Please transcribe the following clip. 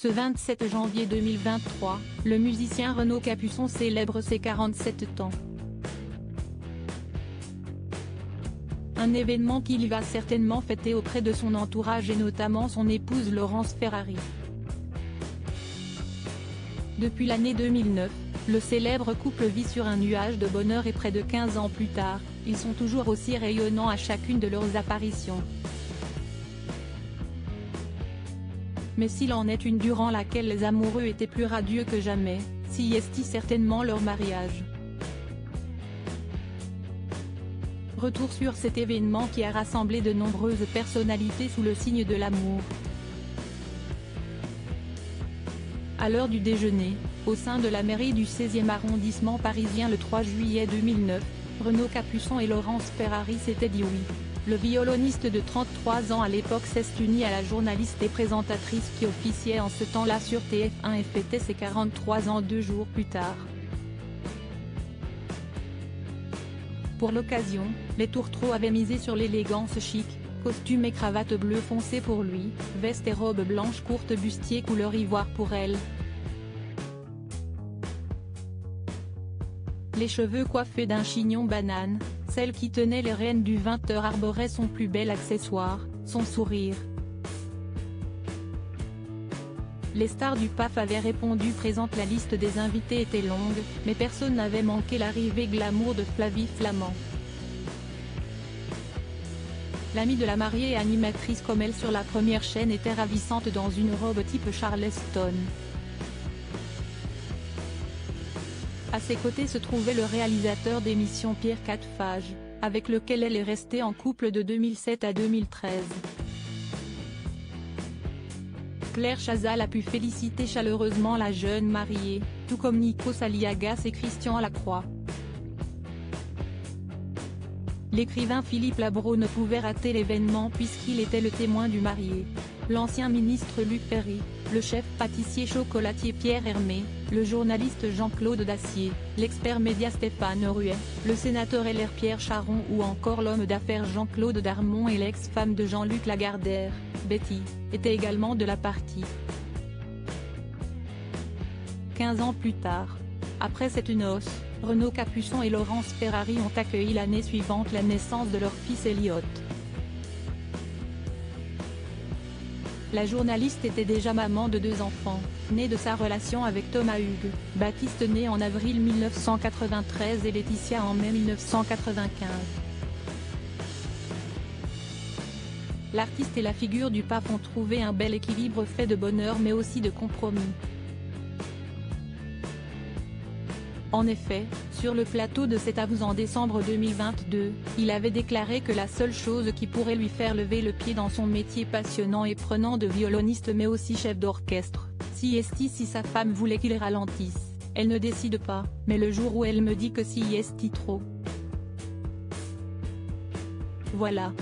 Ce 27 janvier 2023, le musicien Renaud Capuçon célèbre ses 47 ans. Un événement qu'il va certainement fêter auprès de son entourage et notamment son épouse Laurence Ferrari. Depuis l'année 2009, le célèbre couple vit sur un nuage de bonheur et près de 15 ans plus tard, ils sont toujours aussi rayonnants à chacune de leurs apparitions. Mais s'il en est une durant laquelle les amoureux étaient plus radieux que jamais, si est-il certainement leur mariage. Retour sur cet événement qui a rassemblé de nombreuses personnalités sous le signe de l'amour. À l'heure du déjeuner, au sein de la mairie du 16e arrondissement parisien le 3 juillet 2009, Renaud Capuçon et Laurence Ferrari s'étaient dit oui. Le violoniste de 33 ans à l'époque s'est uni à la journaliste et présentatrice qui officiait en ce temps-là sur TF1 et fêtait ses 43 ans 2 jours plus tard. Pour l'occasion, les tourtereaux avaient misé sur l'élégance chic, costume et cravate bleu foncé pour lui, veste et robe blanche courte bustier couleur ivoire pour elle. Les cheveux coiffés d'un chignon banane, celle qui tenait les rênes du 20h arborait son plus bel accessoire, son sourire. Les stars du PAF avaient répondu présentes. La liste des invités était longue, mais personne n'avait manqué l'arrivée glamour de Flavie Flament. L'amie de la mariée et animatrice comme elle sur la première chaîne était ravissante dans une robe type Charleston. À ses côtés se trouvait le réalisateur d'émissions Pierre Catfage, avec lequel elle est restée en couple de 2007 à 2013. Claire Chazal a pu féliciter chaleureusement la jeune mariée, tout comme Nikos Aliagas et Christian Lacroix. L'écrivain Philippe Labro ne pouvait rater l'événement puisqu'il était le témoin du marié. L'ancien ministre Luc Ferry, le chef pâtissier chocolatier Pierre Hermé, le journaliste Jean-Claude Dacier, l'expert média Stéphane Ruet, le sénateur LR Pierre Charon ou encore l'homme d'affaires Jean-Claude Darmon et l'ex-femme de Jean-Luc Lagardère, Betty, étaient également de la partie. 15 ans plus tard, après cette noce, Renaud Capuçon et Laurence Ferrari ont accueilli l'année suivante la naissance de leur fils Elliot. La journaliste était déjà maman de 2 enfants, nés de sa relation avec Thomas Hugues, Baptiste né en avril 1993 et Laetitia en mai 1995. L'artiste et la figure du PAF ont trouvé un bel équilibre fait de bonheur mais aussi de compromis. En effet, sur le plateau de cet Amours en décembre 2022, il avait déclaré que la seule chose qui pourrait lui faire lever le pied dans son métier passionnant et prenant de violoniste mais aussi chef d'orchestre, si sa femme voulait qu'il ralentisse, elle ne décide pas, mais le jour où elle me dit que si trop. Voilà.